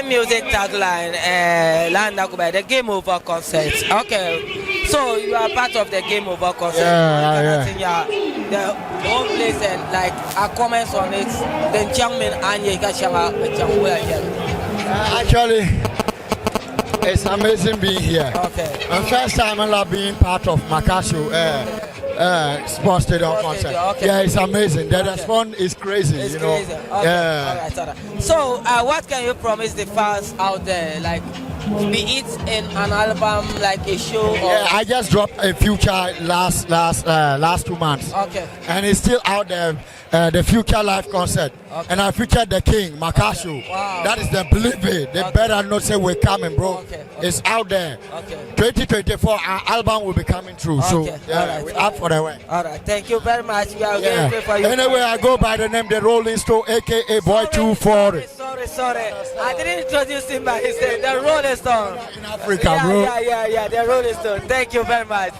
Game music tagline, the Game Over concert. Okay, so you are part of the Game Over concert. Yeah. The whole place and like our comments on it. Then Jiangmin and Actually, it's amazing being here. Okay. And first time I love being part of Maccasio sports stadium concert. Okay. Yeah, it's amazing. The response is crazy. It's you know. crazy. Okay. Yeah. All right. So, what can you promise the fans out there? Like, be it in an album, like a show? Or Yeah, I just dropped a Future last 2 months. Okay. And it's still out there. The Future live concert. Okay. And I featured the King, Maccasio. Okay. Wow. That is the believe it. They better not say we're coming, bro. Okay. It's out there. Okay. 2024, our album will be coming through. So Okay. yeah, All right. we're up for the way. All right. Thank you very much. We are Yeah. grateful for you. Anyway, I go by the name the Rolling Stone, aka Boy 240. Sorry. I didn't introduce him by his name. The Rolling Stone. In Africa, bro. Yeah. The Rolling Stone. Thank you very much.